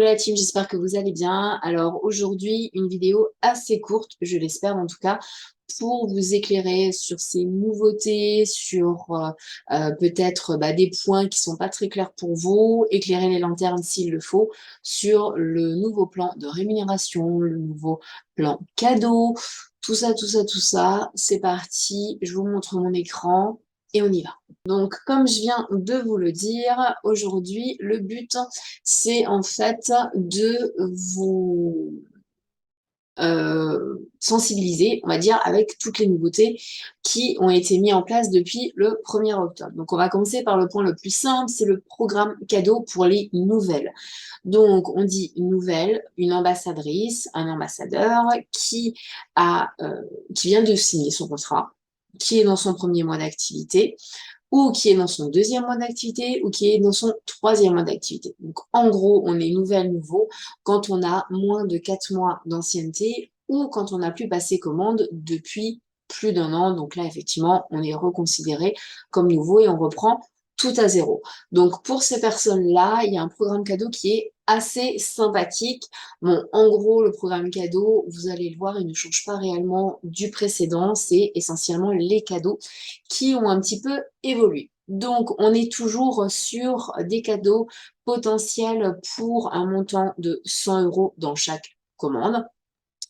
la team, j'espère que vous allez bien. Alors aujourd'hui, une vidéo assez courte, je l'espère en tout cas, pour vous éclairer sur ces nouveautés, sur peut-être des points qui sont pas très clairs pour vous, éclairer les lanternes s'il le faut, sur le nouveau plan de rémunération, le nouveau plan cadeau, tout ça, tout ça, tout ça. C'est parti, je vous montre mon écran et on y va. Donc, comme je viens de vous le dire, aujourd'hui, le but, c'est en fait de vous sensibiliser, on va dire, avec toutes les nouveautés qui ont été mises en place depuis le 1er octobre. Donc, on va commencer par le point le plus simple, c'est le programme cadeau pour les nouvelles. Donc, on dit une nouvelle, une ambassadrice, un ambassadeur qui vient de signer son contrat, qui est dans son premier mois d'activité, ou qui est dans son deuxième mois d'activité, ou qui est dans son troisième mois d'activité. Donc, en gros, on est nouveau quand on a moins de 4 mois d'ancienneté ou quand on n'a plus passé commande depuis plus d'un an. Donc là, effectivement, on est reconsidéré comme nouveau et on reprend tout à zéro. Donc, pour ces personnes-là, il y a un programme cadeau qui est assez sympathique. Bon, en gros, le programme cadeau, vous allez le voir, il ne change pas réellement du précédent. C'est essentiellement les cadeaux qui ont un petit peu évolué. Donc, on est toujours sur des cadeaux potentiels pour un montant de 100 € dans chaque commande.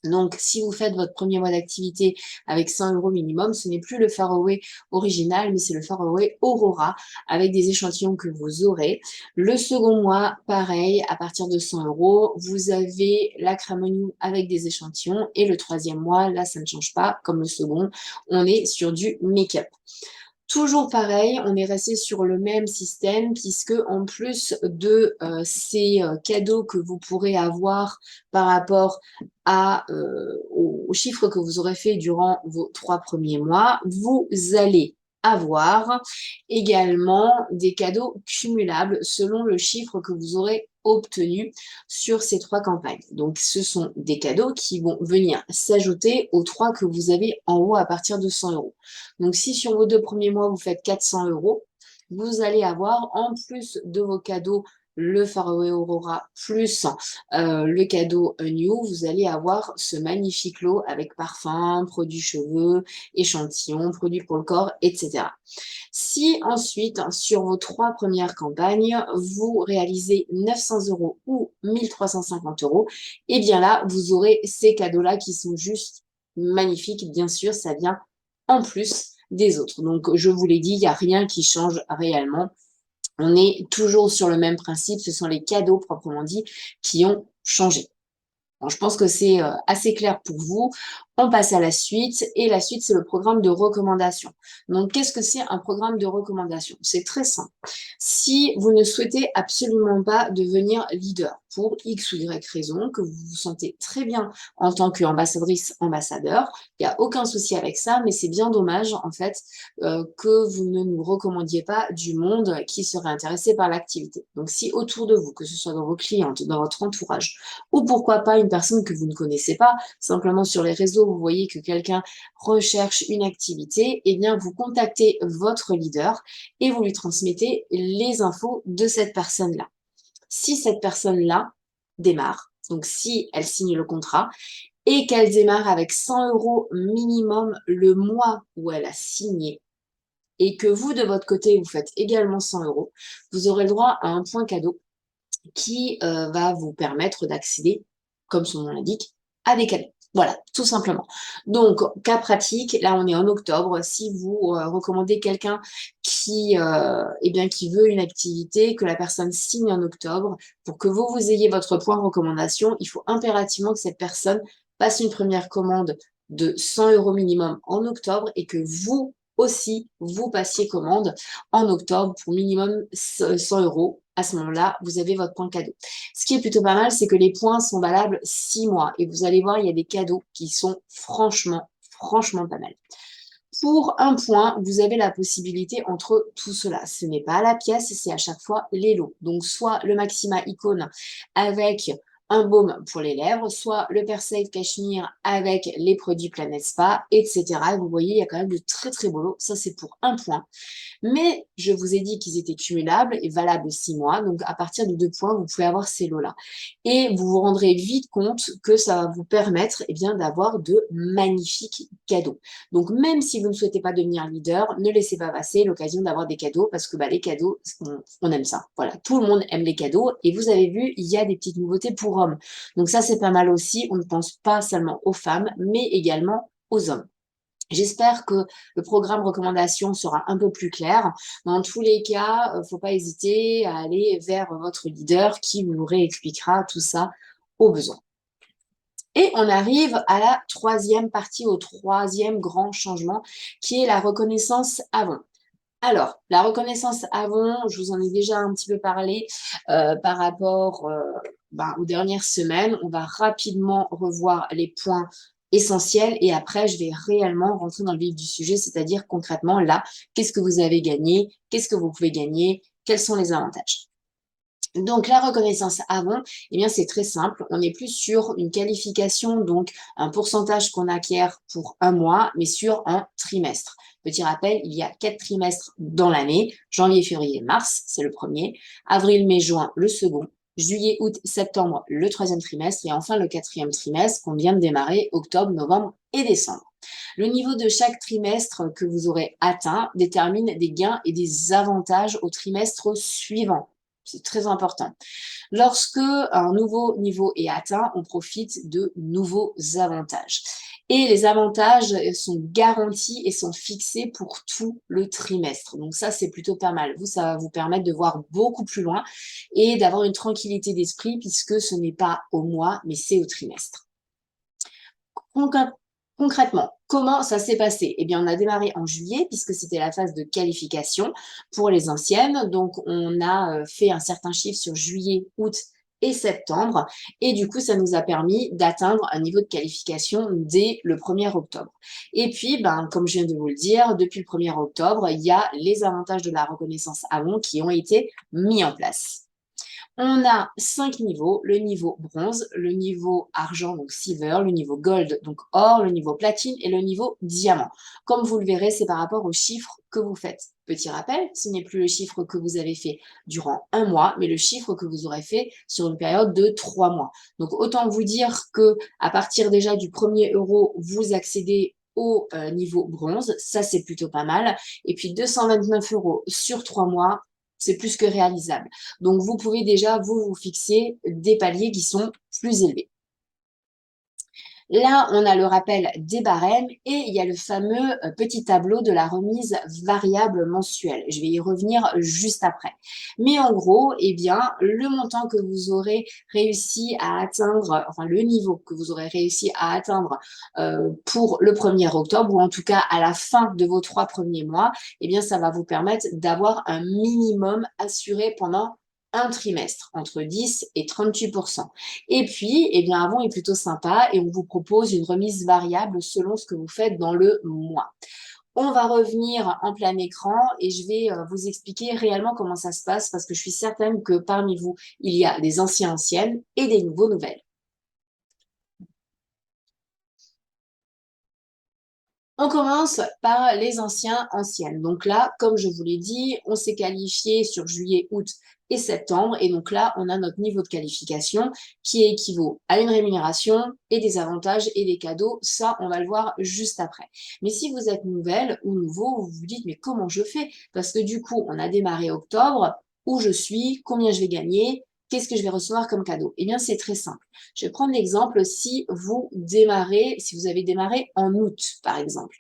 Donc, si vous faites votre premier mois d'activité avec 100 € minimum, ce n'est plus le Faraway original, mais c'est le Faraway Aurora avec des échantillons que vous aurez. Le second mois, pareil, à partir de 100 €, vous avez la Cramonou avec des échantillons. Et le troisième mois, là, ça ne change pas, comme le second, on est sur du make-up. Toujours pareil, on est resté sur le même système puisque en plus de ces cadeaux que vous pourrez avoir par rapport aux chiffres que vous aurez fait durant vos 3 premiers mois, vous allez avoir également des cadeaux cumulables selon le chiffre que vous aurez obtenu sur ces 3 campagnes. Donc, ce sont des cadeaux qui vont venir s'ajouter aux 3 que vous avez en haut à partir de 100 €. Donc, si sur vos 2 premiers mois, vous faites 400 €, vous allez avoir, en plus de vos cadeaux, le Faraway Aurora plus le cadeau New, vous allez avoir ce magnifique lot avec parfum, produits cheveux, échantillons, produits pour le corps, etc. Si ensuite, sur vos 3 premières campagnes, vous réalisez 900 € ou 1350 €, et bien là, vous aurez ces cadeaux-là qui sont juste magnifiques. Bien sûr, ça vient en plus des autres. Donc, je vous l'ai dit, il n'y a rien qui change réellement. On est toujours sur le même principe. Ce sont les cadeaux, proprement dit, qui ont changé. Bon, je pense que c'est assez clair pour vous. On passe à la suite. Et la suite, c'est le programme de recommandation. Donc, qu'est-ce que c'est un programme de recommandation? C'est très simple. Si vous ne souhaitez absolument pas devenir leader pour X ou Y raison, que vous vous sentez très bien en tant qu'ambassadrice, ambassadeur, il n'y a aucun souci avec ça, mais c'est bien dommage, en fait, que vous ne nous recommandiez pas du monde qui serait intéressé par l'activité. Donc, si autour de vous, que ce soit dans vos clientes, dans votre entourage, ou pourquoi pas une personne que vous ne connaissez pas, simplement sur les réseaux, vous voyez que quelqu'un recherche une activité, eh bien, vous contactez votre leader et vous lui transmettez les infos de cette personne-là. Si cette personne-là démarre, donc si elle signe le contrat, et qu'elle démarre avec 100 € minimum le mois où elle a signé, et que vous, de votre côté, vous faites également 100 €, vous aurez le droit à un point cadeau qui va vous permettre d'accéder, comme son nom l'indique, à des cadeaux. Voilà, tout simplement. Donc, cas pratique, là on est en octobre, si vous recommandez quelqu'un qui veut une activité, que la personne signe en octobre, pour que vous ayez votre point recommandation, il faut impérativement que cette personne passe une première commande de 100 € minimum en octobre et que vous aussi, vous passiez commande en octobre pour minimum 100 €. À ce moment-là, vous avez votre point cadeau. Ce qui est plutôt pas mal, c'est que les points sont valables 6 mois. Et vous allez voir, il y a des cadeaux qui sont franchement, franchement pas mal. Pour un point, vous avez la possibilité entre tout cela. Ce n'est pas à la pièce, c'est à chaque fois les lots. Donc, soit le Maxima Icône avec un baume pour les lèvres, soit le Persafe Cachemire avec les produits Planète Spa, etc. Et vous voyez, il y a quand même de très très beaux lots. Ça, c'est pour un point. Mais je vous ai dit qu'ils étaient cumulables et valables 6 mois. Donc, à partir de 2 points, vous pouvez avoir ces lots-là. Et vous vous rendrez vite compte que ça va vous permettre bien, d'avoir de magnifiques cadeaux. Donc, même si vous ne souhaitez pas devenir leader, ne laissez pas passer l'occasion d'avoir des cadeaux parce que les cadeaux, on aime ça. Voilà, tout le monde aime les cadeaux. Et vous avez vu, il y a des petites nouveautés pour hommes. Donc, ça, c'est pas mal aussi. On ne pense pas seulement aux femmes, mais également aux hommes. J'espère que le programme recommandation sera un peu plus clair. Dans tous les cas, il ne faut pas hésiter à aller vers votre leader qui vous réexpliquera tout ça au besoin. Et on arrive à la troisième partie, au troisième grand changement, qui est la reconnaissance avant. Alors, la reconnaissance avant, je vous en ai déjà un petit peu parlé par rapport aux dernières semaines. On va rapidement revoir les points essentiels et après, je vais réellement rentrer dans le vif du sujet, c'est-à-dire concrètement, là, qu'est-ce que vous avez gagné, qu'est-ce que vous pouvez gagner, quels sont les avantages. Donc, la reconnaissance avant, c'est très simple. On n'est plus sur une qualification, donc un pourcentage qu'on acquiert pour un mois, mais sur un trimestre. Petit rappel, il y a 4 trimestres dans l'année. Janvier, février, mars, c'est le premier. Avril, mai, juin, le second. Juillet, août, septembre, le troisième trimestre. Et enfin, le quatrième trimestre qu'on vient de démarrer, octobre, novembre et décembre. Le niveau de chaque trimestre que vous aurez atteint détermine des gains et des avantages au trimestre suivant. C'est très important. Lorsque un nouveau niveau est atteint, on profite de nouveaux avantages. Et les avantages sont garantis et sont fixés pour tout le trimestre. Donc ça, c'est plutôt pas mal. Ça va vous permettre de voir beaucoup plus loin et d'avoir une tranquillité d'esprit puisque ce n'est pas au mois, mais c'est au trimestre. Concrètement, comment ça s'est passé? On a démarré en juillet puisque c'était la phase de qualification pour les anciennes. Donc, on a fait un certain chiffre sur juillet, août et septembre. Et du coup, ça nous a permis d'atteindre un niveau de qualification dès le 1er octobre. Et puis, comme je viens de vous le dire, depuis le 1er octobre, il y a les avantages de la reconnaissance avant qui ont été mis en place. On a 5 niveaux, le niveau bronze, le niveau argent, donc silver, le niveau gold, donc or, le niveau platine et le niveau diamant. Comme vous le verrez, c'est par rapport au chiffre que vous faites. Petit rappel, ce n'est plus le chiffre que vous avez fait durant un mois, mais le chiffre que vous aurez fait sur une période de 3 mois. Donc autant vous dire que à partir déjà du 1er euro, vous accédez au niveau bronze, ça c'est plutôt pas mal. Et puis 229 € sur 3 mois, c'est plus que réalisable. Donc, vous pouvez déjà vous fixer des paliers qui sont plus élevés. Là, on a le rappel des barèmes et il y a le fameux petit tableau de la remise variable mensuelle. Je vais y revenir juste après. Mais en gros, le montant que vous aurez réussi à atteindre, enfin le niveau que vous aurez réussi à atteindre pour le 1er octobre, ou en tout cas à la fin de vos 3 premiers mois, ça va vous permettre d'avoir un minimum assuré pendant un trimestre, entre 10 et 38%. Et puis, avant est plutôt sympa et on vous propose une remise variable selon ce que vous faites dans le mois. On va revenir en plein écran et je vais vous expliquer réellement comment ça se passe parce que je suis certaine que parmi vous, il y a des anciennes et des nouvelles. On commence par les anciennes. Donc là, comme je vous l'ai dit, on s'est qualifié sur juillet, août et septembre. Et donc là, on a notre niveau de qualification qui équivaut à une rémunération et des avantages et des cadeaux. Ça, on va le voir juste après. Mais si vous êtes nouvelle ou nouveau, vous vous dites, mais comment je fais? Parce que du coup, on a démarré octobre, où je suis, combien je vais gagner, qu'est-ce que je vais recevoir comme cadeau? C'est très simple. Je vais prendre l'exemple si vous avez démarré en août, par exemple.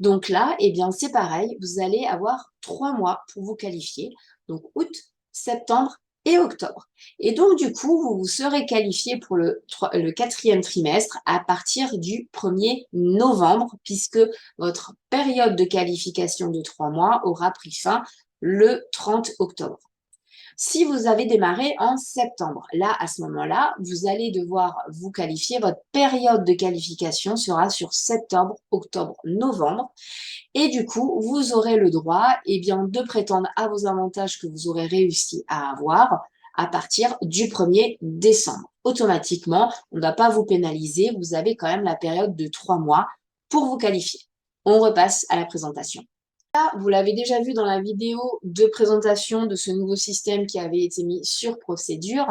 Donc là, c'est pareil, vous allez avoir 3 mois pour vous qualifier. Donc août, septembre et octobre. Et donc, du coup, vous serez qualifié pour le 4e trimestre à partir du 1er novembre, puisque votre période de qualification de 3 mois aura pris fin le 30 octobre. Si vous avez démarré en septembre, là, à ce moment-là, vous allez devoir vous qualifier. Votre période de qualification sera sur septembre, octobre, novembre. Et du coup, vous aurez le droit de prétendre à vos avantages que vous aurez réussi à avoir à partir du 1er décembre. Automatiquement, on ne va pas vous pénaliser, vous avez quand même la période de 3 mois pour vous qualifier. On repasse à la présentation. Là, vous l'avez déjà vu dans la vidéo de présentation de ce nouveau système qui avait été mis sur procédure.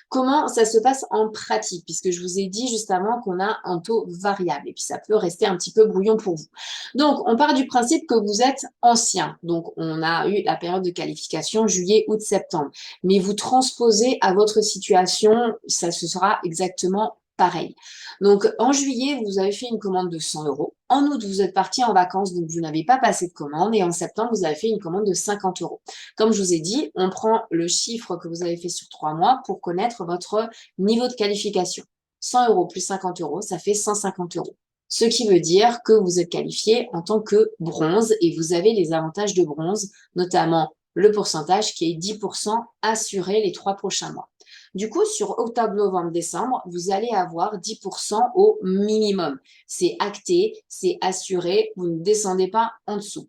Comment ça se passe en pratique? Puisque je vous ai dit juste avant qu'on a un taux variable et puis ça peut rester un petit peu brouillon pour vous. Donc, on part du principe que vous êtes ancien. Donc, on a eu la période de qualification juillet, août, septembre. Mais vous transposez à votre situation, ça se sera exactement pareil. Donc, en juillet, vous avez fait une commande de 100 euros. En août, vous êtes parti en vacances, donc vous n'avez pas passé de commande. Et en septembre, vous avez fait une commande de 50 euros. Comme je vous ai dit, on prend le chiffre que vous avez fait sur 3 mois pour connaître votre niveau de qualification. 100 euros plus 50 euros, ça fait 150 euros. Ce qui veut dire que vous êtes qualifié en tant que bronze et vous avez les avantages de bronze, notamment le pourcentage qui est 10% assuré les 3 prochains mois. Du coup, sur octobre, novembre, décembre, vous allez avoir 10% au minimum. C'est acté, c'est assuré, vous ne descendez pas en dessous.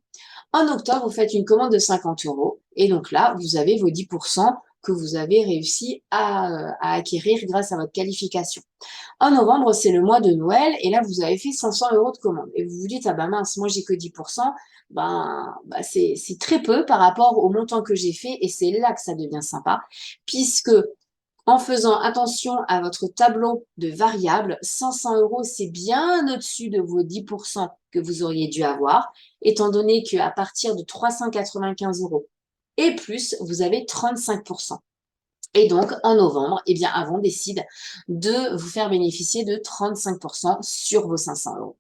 En octobre, vous faites une commande de 50 euros et donc là, vous avez vos 10% que vous avez réussi à acquérir grâce à votre qualification. En novembre, c'est le mois de Noël et là, vous avez fait 500 euros de commande. Et vous vous dites, ah ben mince, moi, j'ai que 10%. C'est très peu par rapport au montant que j'ai fait et c'est là que ça devient sympa puisque en faisant attention à votre tableau de variables, 500 euros, c'est bien au-dessus de vos 10% que vous auriez dû avoir, étant donné qu'à partir de 395 euros et plus, vous avez 35%. Et donc, en novembre, eh bien, Avon décide de vous faire bénéficier de 35% sur vos 500 euros.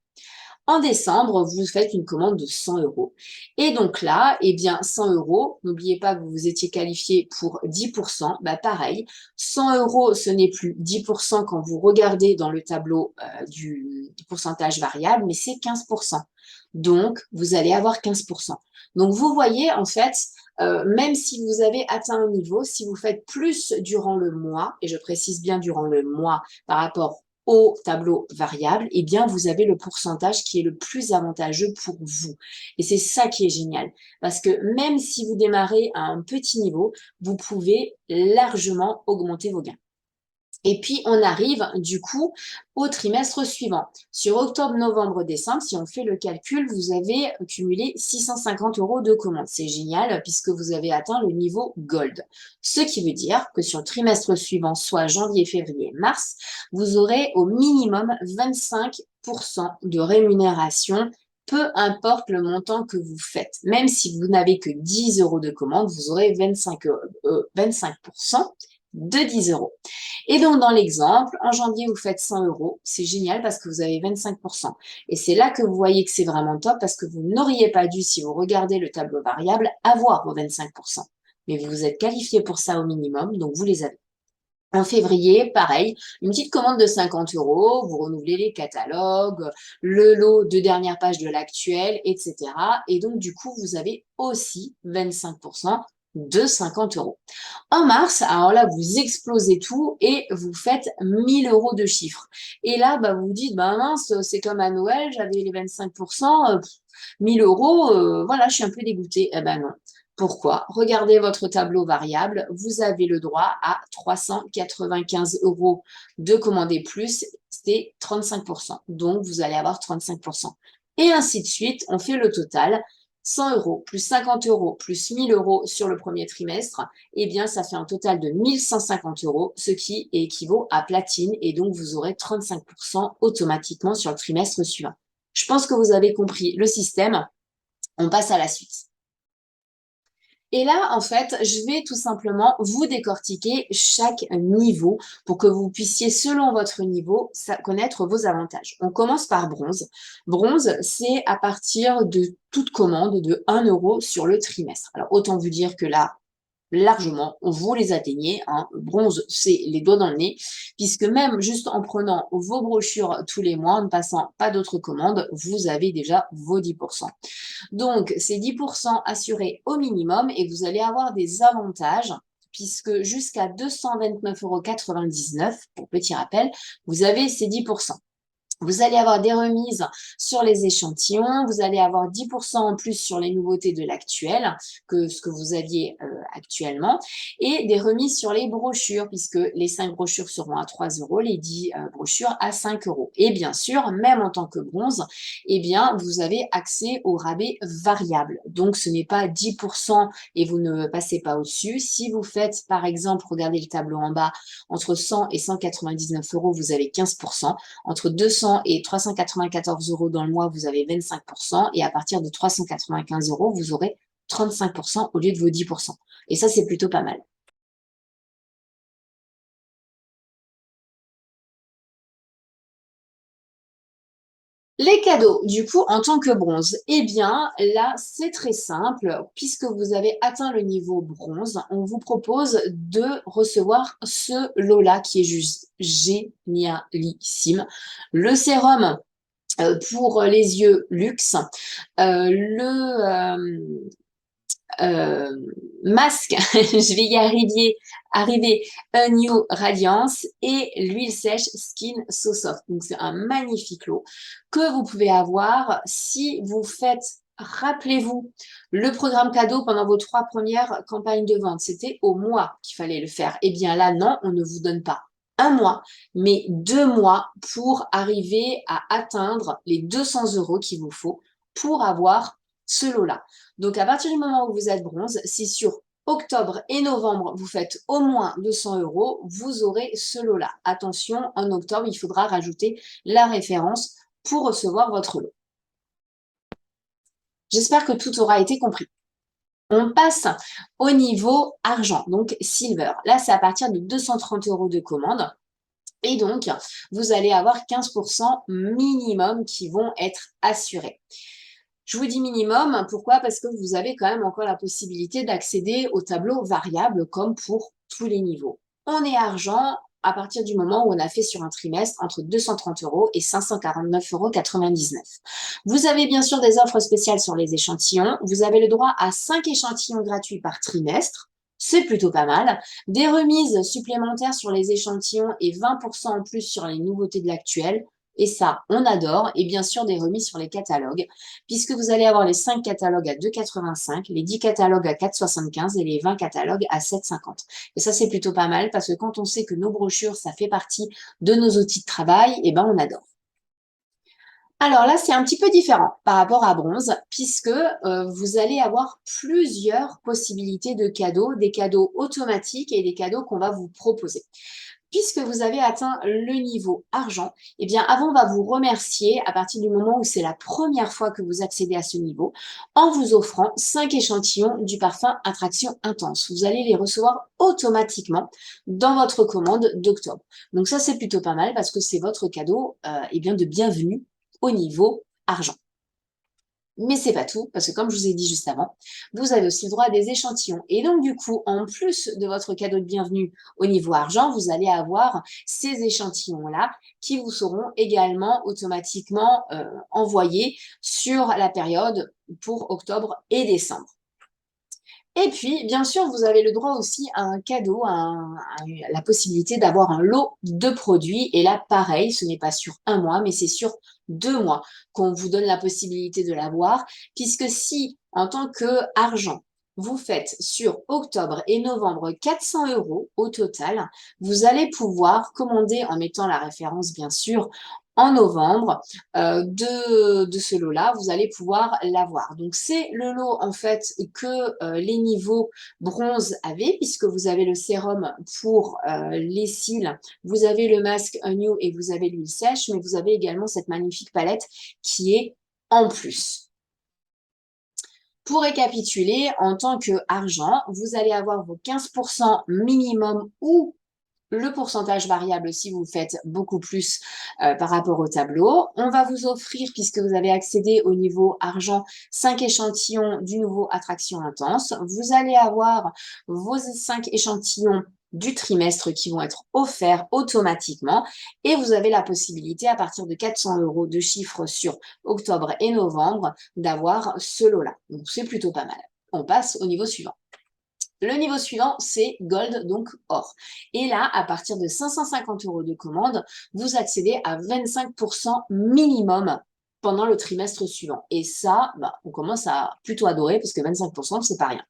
En décembre, vous faites une commande de 100 euros. Et donc là, eh bien, 100 euros, n'oubliez pas que vous étiez qualifié pour 10%, bah pareil, 100 euros, ce n'est plus 10% quand vous regardez dans le tableau du pourcentage variable, mais c'est 15%. Donc, vous allez avoir 15%. Donc, vous voyez, en fait, même si vous avez atteint un niveau, si vous faites plus durant le mois, et je précise bien durant le mois par rapport au tableau variable, eh bien, vous avez le pourcentage qui est le plus avantageux pour vous. Et c'est ça qui est génial. Parce que même si vous démarrez à un petit niveau, vous pouvez largement augmenter vos gains. Et puis, on arrive du coup au trimestre suivant. Sur octobre, novembre, décembre, si on fait le calcul, vous avez cumulé 650 euros de commandes. C'est génial puisque vous avez atteint le niveau Gold. Ce qui veut dire que sur le trimestre suivant, soit janvier, février, mars, vous aurez au minimum 25% de rémunération, peu importe le montant que vous faites. Même si vous n'avez que 10 euros de commande, vous aurez 25% de 10 euros. Et donc, dans l'exemple, en janvier, vous faites 100 euros. C'est génial parce que vous avez 25%. Et c'est là que vous voyez que c'est vraiment top parce que vous n'auriez pas dû, si vous regardez le tableau variable, avoir vos 25%. Mais vous vous êtes qualifié pour ça au minimum, donc vous les avez. En février, pareil, une petite commande de 50 euros, vous renouvelez les catalogues, le lot de dernière page de l'actuel, etc. Et donc, du coup, vous avez aussi 25% de 50 euros. En mars, alors là, vous explosez tout et vous faites 1000 euros de chiffre. Et là, vous vous dites, mince, c'est comme à Noël, j'avais les 25%, 1000 euros, voilà, je suis un peu dégoûtée. Eh ben non. Pourquoi? Regardez votre tableau variable, vous avez le droit à 395 euros de commander plus, c'est 35%. Donc, vous allez avoir 35%. Et ainsi de suite, on fait le total. 100 euros plus 50 euros plus 1000 euros sur le premier trimestre, eh bien, ça fait un total de 1150 euros, ce qui équivaut à platine. Et donc, vous aurez 35% automatiquement sur le trimestre suivant. Je pense que vous avez compris le système. On passe à la suite. Et là, en fait, je vais tout simplement vous décortiquer chaque niveau pour que vous puissiez, selon votre niveau, connaître vos avantages. On commence par bronze. Bronze, c'est à partir de toute commande de 1 euro sur le trimestre. Alors, autant vous dire que là, largement, vous les atteignez. Hein. Bronze, c'est les doigts dans le nez, puisque même juste en prenant vos brochures tous les mois, en ne passant pas d'autres commandes, vous avez déjà vos 10%. Donc, c'est 10% assurés au minimum et vous allez avoir des avantages puisque jusqu'à 229,99 €, pour petit rappel, vous avez ces 10%. Vous allez avoir des remises sur les échantillons, vous allez avoir 10% en plus sur les nouveautés de l'actuel que ce que vous aviez actuellement, et des remises sur les brochures, puisque les 5 brochures seront à 3 euros, les 10 brochures à 5 euros. Et bien sûr, même en tant que bronze, eh bien, vous avez accès au rabais variable. Donc, ce n'est pas 10% et vous ne passez pas au-dessus. Si vous faites, par exemple, regardez le tableau en bas, entre 100 et 199 euros, vous avez 15%. Entre 200 et 394 euros dans le mois, vous avez 25%. Et à partir de 395 euros, vous aurez 35% au lieu de vos 10%. Et ça, c'est plutôt pas mal. Les cadeaux, du coup, en tant que bronze, eh bien, là, c'est très simple. Puisque vous avez atteint le niveau bronze, on vous propose de recevoir ce lot-là qui est juste génialissime. Le sérum pour les yeux luxe, le masque, je vais y arriver, A New Radiance et l'huile sèche Skin So Soft. Donc c'est un magnifique lot que vous pouvez avoir si vous faites, rappelez-vous, le programme cadeau pendant vos 3 premières campagnes de vente. C'était au mois qu'il fallait le faire. Eh bien là, non, on ne vous donne pas un mois, mais 2 mois pour arriver à atteindre les 200 euros qu'il vous faut pour avoir ce lot-là. Donc, à partir du moment où vous êtes bronze, si sur octobre et novembre, vous faites au moins 200 euros, vous aurez ce lot-là. Attention, en octobre, il faudra rajouter la référence pour recevoir votre lot. J'espère que tout aura été compris. On passe au niveau argent, donc silver. Là, c'est à partir de 230 euros de commande. Et donc, vous allez avoir 15% minimum qui vont être assurés. Je vous dis minimum, pourquoi? Parce que vous avez quand même encore la possibilité d'accéder au tableau variable comme pour tous les niveaux. On est argent à partir du moment où on a fait sur un trimestre entre 230 euros et 549,99 euros. Vous avez bien sûr des offres spéciales sur les échantillons. Vous avez le droit à 5 échantillons gratuits par trimestre. C'est plutôt pas mal. Des remises supplémentaires sur les échantillons et 20% en plus sur les nouveautés de l'actuel. Et ça, on adore. Et bien sûr, des remises sur les catalogues, puisque vous allez avoir les 5 catalogues à 2,85, les 10 catalogues à 4,75 et les 20 catalogues à 7,50. Et ça, c'est plutôt pas mal, parce que quand on sait que nos brochures, ça fait partie de nos outils de travail, eh ben, on adore. Alors là, c'est un petit peu différent par rapport à bronze, puisque vous allez avoir plusieurs possibilités de cadeaux, des cadeaux automatiques et des cadeaux qu'on va vous proposer. Puisque vous avez atteint le niveau argent, eh bien avant, on va vous remercier à partir du moment où c'est la première fois que vous accédez à ce niveau, en vous offrant 5 échantillons du parfum Attraction Intense. Vous allez les recevoir automatiquement dans votre commande d'octobre. Donc ça, c'est plutôt pas mal parce que c'est votre cadeau eh bien, de bienvenue au niveau argent. Mais c'est pas tout, parce que comme je vous ai dit juste avant, vous avez aussi le droit à des échantillons. Et donc, du coup, en plus de votre cadeau de bienvenue au niveau argent, vous allez avoir ces échantillons-là qui vous seront également automatiquement envoyés sur la période pour octobre et décembre. Et puis, bien sûr, vous avez le droit aussi à un cadeau, la possibilité d'avoir un lot de produits. Et là, pareil, ce n'est pas sur un mois, mais c'est sur 2 mois qu'on vous donne la possibilité de l'avoir. Puisque si, en tant qu'argent, vous faites sur octobre et novembre 400 euros au total, vous allez pouvoir commander en mettant la référence, bien sûr, en novembre de ce lot-là, vous allez pouvoir l'avoir. Donc, c'est le lot, en fait, que les niveaux bronze avaient, puisque vous avez le sérum pour les cils, vous avez le masque A New et vous avez l'huile sèche, mais vous avez également cette magnifique palette qui est en plus. Pour récapituler, en tant qu'argent, vous allez avoir vos 15% minimum ou le pourcentage variable si vous faites beaucoup plus par rapport au tableau. On va vous offrir, puisque vous avez accédé au niveau argent, 5 échantillons du nouveau Attraction Intense. Vous allez avoir vos 5 échantillons du trimestre qui vont être offerts automatiquement et vous avez la possibilité à partir de 400 euros de chiffre sur octobre et novembre d'avoir ce lot-là. Donc c'est plutôt pas mal. On passe au niveau suivant. Le niveau suivant, c'est Gold, donc or. Et là, à partir de 550 € de commande, vous accédez à 25% minimum pendant le trimestre suivant. Et ça, on commence à plutôt adorer parce que 25%, c'est pas rien.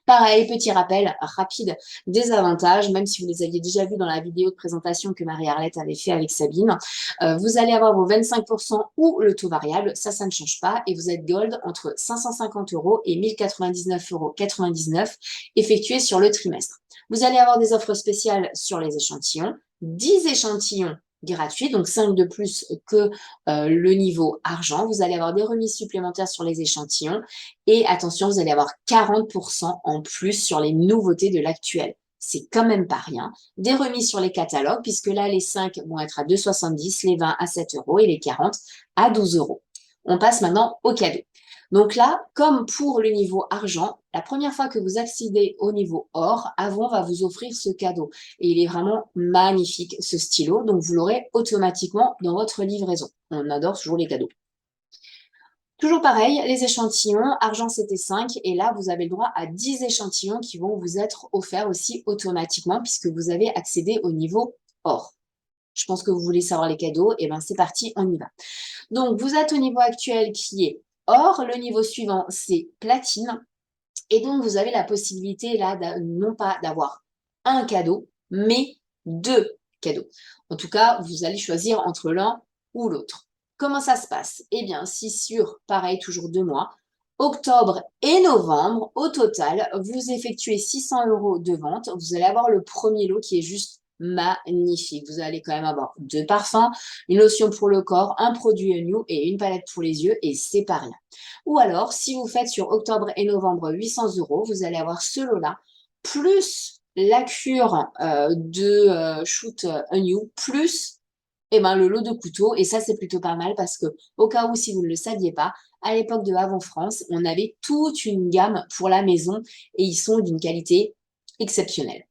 Pareil, petit rappel rapide des avantages, même si vous les aviez déjà vus dans la vidéo de présentation que Marie-Arlette avait fait avec Sabine. Vous allez avoir vos 25% ou le taux variable, ça ne change pas, et vous êtes gold entre 550 € et 1099,99 € effectués sur le trimestre. Vous allez avoir des offres spéciales sur les échantillons, 10 échantillons gratuits, donc 5 de plus que le niveau argent. Vous allez avoir des remises supplémentaires sur les échantillons et attention, vous allez avoir 40% en plus sur les nouveautés de l'actuel. C'est quand même pas rien. Des remises sur les catalogues, puisque là, les 5 vont être à 2,70, les 20 à 7 € et les 40 à 12 €. On passe maintenant au cadeau. Donc là, comme pour le niveau argent, la première fois que vous accédez au niveau or, Avon va vous offrir ce cadeau. Et il est vraiment magnifique, ce stylo. Donc vous l'aurez automatiquement dans votre livraison. On adore toujours les cadeaux. Toujours pareil, les échantillons, argent c'était 5 et là vous avez le droit à 10 échantillons qui vont vous être offerts aussi automatiquement puisque vous avez accédé au niveau or. Je pense que vous voulez savoir les cadeaux, et bien c'est parti, on y va. Donc vous êtes au niveau actuel qui est or, le niveau suivant c'est platine et donc vous avez la possibilité là non pas d'avoir un cadeau, mais deux cadeaux. En tout cas, vous allez choisir entre l'un ou l'autre. Comment ça se passe? Eh bien, si sur, pareil, toujours 2 mois, octobre et novembre, au total, vous effectuez 600 € de vente. Vous allez avoir le premier lot qui est juste magnifique. Vous allez quand même avoir 2 parfums, une lotion pour le corps, un produit new et une palette pour les yeux, et c'est pas rien. Ou alors, si vous faites sur octobre et novembre 800 €, vous allez avoir ce lot-là, plus la cure de Shoot New, plus le lot de couteaux. Et ça, c'est plutôt pas mal parce que, au cas où, si vous ne le saviez pas, à l'époque de Avon France, on avait toute une gamme pour la maison et ils sont d'une qualité exceptionnelle.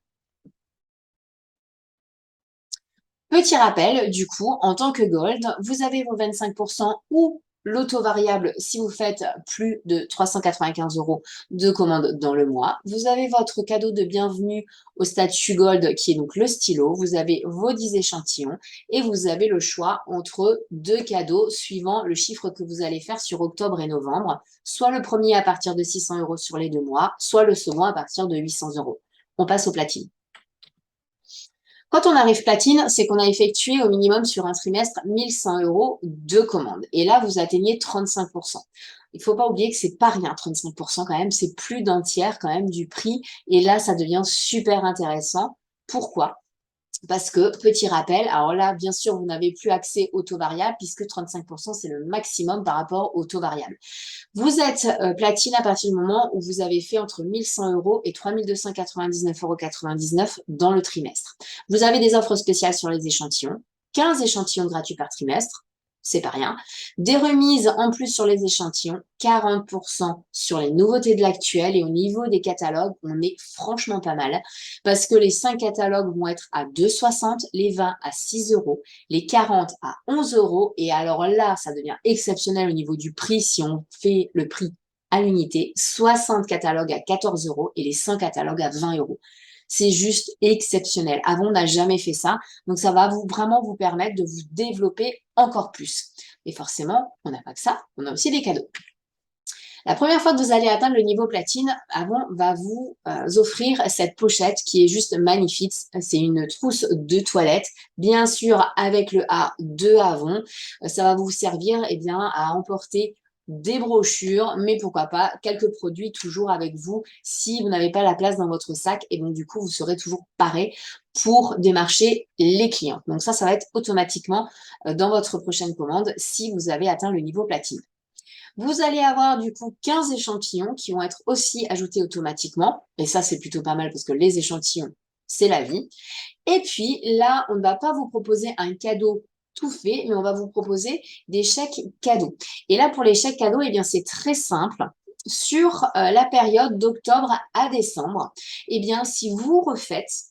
Petit rappel, du coup, en tant que Gold, vous avez vos 25% ou l'auto variable si vous faites plus de 395 € de commande dans le mois. Vous avez votre cadeau de bienvenue au statut Gold qui est donc le stylo. Vous avez vos 10 échantillons et vous avez le choix entre deux cadeaux suivant le chiffre que vous allez faire sur octobre et novembre. Soit le premier à partir de 600 € sur les 2 mois, soit le second à partir de 800 €. On passe au platine. Quand on arrive platine, c'est qu'on a effectué au minimum sur un trimestre 1100 € de commandes. Et là, vous atteignez 35%. Il ne faut pas oublier que c'est pas rien, 35% quand même, c'est plus d'un tiers quand même du prix. Et là, ça devient super intéressant. Pourquoi? Parce que, petit rappel, alors là, bien sûr, vous n'avez plus accès au taux variable puisque 35%, c'est le maximum par rapport au taux variable. Vous êtes platine à partir du moment où vous avez fait entre 1100 € et 3299,99 € dans le trimestre. Vous avez des offres spéciales sur les échantillons, 15 échantillons gratuits par trimestre, c'est pas rien. Des remises en plus sur les échantillons, 40% sur les nouveautés de l'actuel et au niveau des catalogues, on est franchement pas mal parce que les 5 catalogues vont être à 2,60 €, les 20 à 6 €, les 40 à 11 € et alors là, ça devient exceptionnel au niveau du prix si on fait le prix à l'unité, 60 catalogues à 14 € et les 100 catalogues à 20 €. C'est juste exceptionnel. Avant, on n'a jamais fait ça. Donc, ça va vraiment vous permettre de vous développer encore plus. Et forcément, on n'a pas que ça, on a aussi des cadeaux. La première fois que vous allez atteindre le niveau platine, Avon va vous offrir cette pochette qui est juste magnifique. C'est une trousse de toilette, bien sûr avec le A de Avon. Ça va vous servir à emporter des brochures, mais pourquoi pas quelques produits toujours avec vous si vous n'avez pas la place dans votre sac. Et donc du coup, vous serez toujours paré pour démarcher les clients. Donc ça va être automatiquement dans votre prochaine commande si vous avez atteint le niveau platine. Vous allez avoir du coup 15 échantillons qui vont être aussi ajoutés automatiquement. Et ça, c'est plutôt pas mal parce que les échantillons, c'est la vie. Et puis là, on ne va pas vous proposer un cadeau tout fait, mais on va vous proposer des chèques cadeaux. Et là, pour les chèques cadeaux, c'est très simple. Sur la période d'octobre à décembre, si vous refaites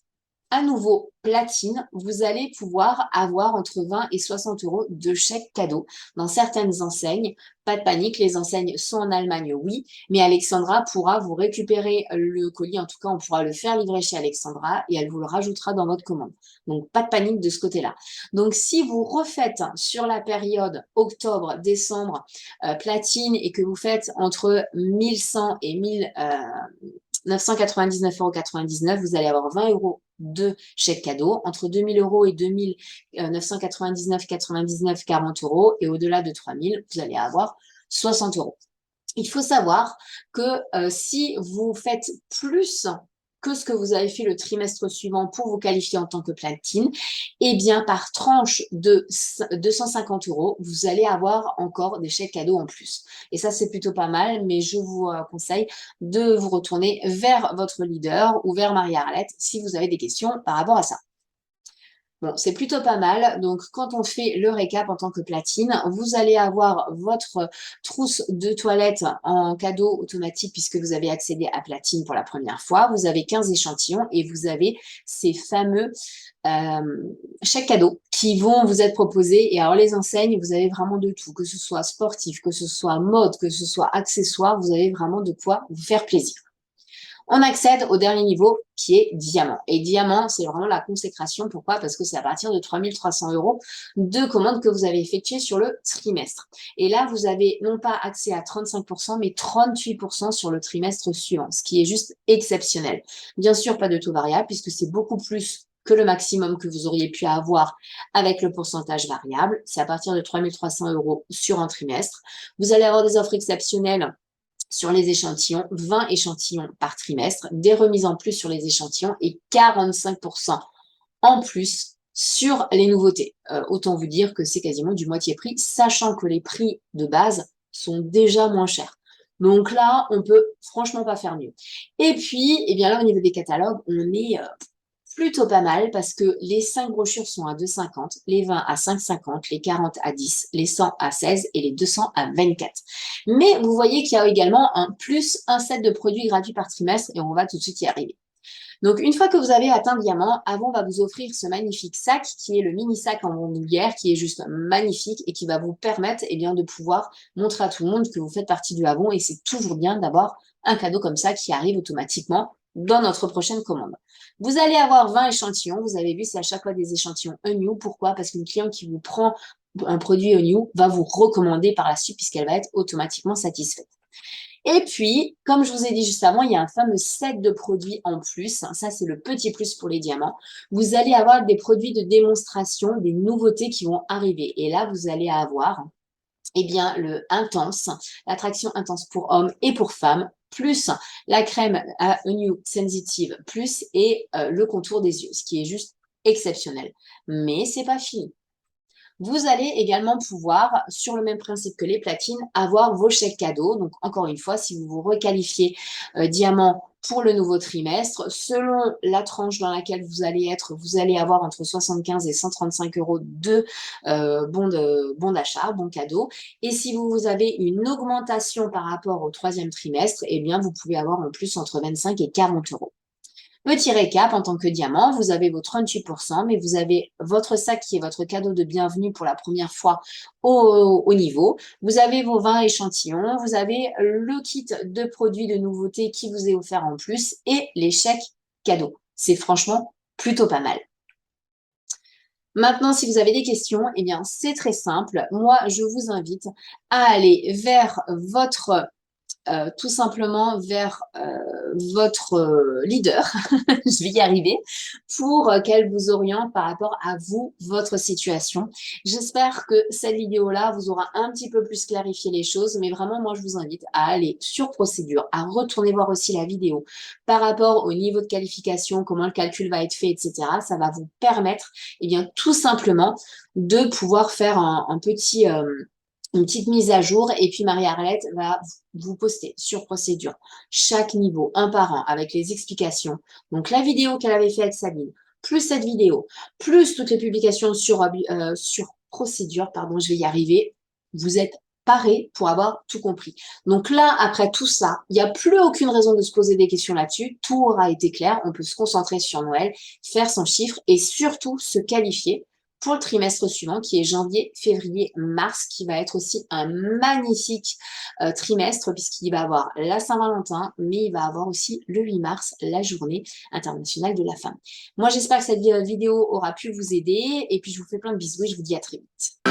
à nouveau platine, vous allez pouvoir avoir entre 20 et 60 euros de chèque cadeau dans certaines enseignes. Pas de panique, les enseignes sont en Allemagne, oui, mais Alexandra pourra vous récupérer le colis. En tout cas, on pourra le faire livrer chez Alexandra et elle vous le rajoutera dans votre commande. Donc, pas de panique de ce côté-là. Donc, si vous refaites sur la période octobre-décembre platine et que vous faites entre 1100 et 1000 999,99 €, vous allez avoir 20 euros de chèque cadeau. Entre 2000 euros et 2999,99 €, 40 euros. Et au-delà de 3000, vous allez avoir 60 euros. Il faut savoir que si vous faites plus que ce que vous avez fait le trimestre suivant pour vous qualifier en tant que platine, eh bien, par tranche de 250 euros, vous allez avoir encore des chèques cadeaux en plus. Et ça, c'est plutôt pas mal, mais je vous conseille de vous retourner vers votre leader ou vers Marie-Arlette si vous avez des questions par rapport à ça. Bon, c'est plutôt pas mal. Donc, quand on fait le récap en tant que platine, vous allez avoir votre trousse de toilette en cadeau automatique puisque vous avez accédé à platine pour la première fois. Vous avez 15 échantillons et vous avez ces fameux chèques cadeaux qui vont vous être proposés. Et alors, les enseignes, vous avez vraiment de tout, que ce soit sportif, que ce soit mode, que ce soit accessoire, vous avez vraiment de quoi vous faire plaisir. On accède au dernier niveau qui est diamant. Et diamant, c'est vraiment la consécration. Pourquoi? Parce que c'est à partir de 3300 euros de commandes que vous avez effectuées sur le trimestre. Et là, vous avez non pas accès à 35%, mais 38% sur le trimestre suivant, ce qui est juste exceptionnel. Bien sûr, pas de taux variable puisque c'est beaucoup plus que le maximum que vous auriez pu avoir avec le pourcentage variable. C'est à partir de 3300 euros sur un trimestre. Vous allez avoir des offres exceptionnelles sur les échantillons, 20 échantillons par trimestre, des remises en plus sur les échantillons et 45% en plus sur les nouveautés. Autant vous dire que c'est quasiment du moitié prix, sachant que les prix de base sont déjà moins chers. Donc là, on peut franchement pas faire mieux. Et puis, eh bien là, au niveau des catalogues, on est plutôt pas mal parce que les 5 brochures sont à 2,50, les 20 à 5,50, les 40 à 10, les 100 à 16 et les 200 à 24. Mais vous voyez qu'il y a également un set de produits gratuits par trimestre et on va tout de suite y arriver. Donc, une fois que vous avez atteint diamant, Avon va vous offrir ce magnifique sac qui est le mini sac en bandoulière qui est juste magnifique et qui va vous permettre eh bien, de pouvoir montrer à tout le monde que vous faites partie du Avon et c'est toujours bien d'avoir un cadeau comme ça qui arrive automatiquement dans notre prochaine commande. Vous allez avoir 20 échantillons. Vous avez vu, c'est à chaque fois des échantillons New. Pourquoi? Parce qu'une cliente qui vous prend un produit New va vous recommander par la suite puisqu'elle va être automatiquement satisfaite. Et puis, comme je vous ai dit juste avant, il y a un fameux set de produits en plus. Ça, c'est le petit plus pour les diamants. Vous allez avoir des produits de démonstration, des nouveautés qui vont arriver. Et là, vous allez avoir eh bien, le Intense, l'attraction intense pour hommes et pour femmes, plus la crème à New Sensitive, plus et le contour des yeux, ce qui est juste exceptionnel. Mais c'est pas fini. Vous allez également pouvoir, sur le même principe que les platines, avoir vos chèques cadeaux. Donc, encore une fois, si vous vous requalifiez diamant pour le nouveau trimestre, selon la tranche dans laquelle vous allez être, vous allez avoir entre 75 et 135 euros de bons d'achat, bons cadeaux. Et si vous avez une augmentation par rapport au troisième trimestre, eh bien, vous pouvez avoir en plus entre 25 et 40 euros. Petit récap, en tant que diamant, vous avez vos 38%, mais vous avez votre sac qui est votre cadeau de bienvenue pour la première fois au niveau. Vous avez vos 20 échantillons, vous avez le kit de produits de nouveautés qui vous est offert en plus et les chèques cadeaux. C'est franchement plutôt pas mal. Maintenant, si vous avez des questions, eh bien, c'est très simple. Moi, je vous invite à aller vers votre tout simplement vers votre leader, je vais y arriver, pour qu'elle vous oriente par rapport à vous, votre situation. J'espère que cette vidéo-là vous aura un petit peu plus clarifié les choses, mais vraiment, moi, je vous invite à aller sur procédure, à retourner voir aussi la vidéo par rapport au niveau de qualification, comment le calcul va être fait, etc. Ça va vous permettre, eh bien, tout simplement de pouvoir faire une petite mise à jour et puis Marie-Arlette va vous poster sur procédure chaque niveau, un par un, avec les explications. Donc la vidéo qu'elle avait fait avec Sabine, plus cette vidéo, plus toutes les publications sur procédure, pardon, je vais y arriver. Vous êtes paré pour avoir tout compris. Donc là, après tout ça, il n'y a plus aucune raison de se poser des questions là-dessus. Tout aura été clair. On peut se concentrer sur Noël, faire son chiffre et surtout se qualifier pour le trimestre suivant qui est janvier, février, mars, qui va être aussi un magnifique trimestre puisqu'il va avoir la Saint-Valentin, mais il va avoir aussi le 8 mars, la journée internationale de la femme. Moi, j'espère que cette vidéo aura pu vous aider et puis je vous fais plein de bisous et je vous dis à très vite.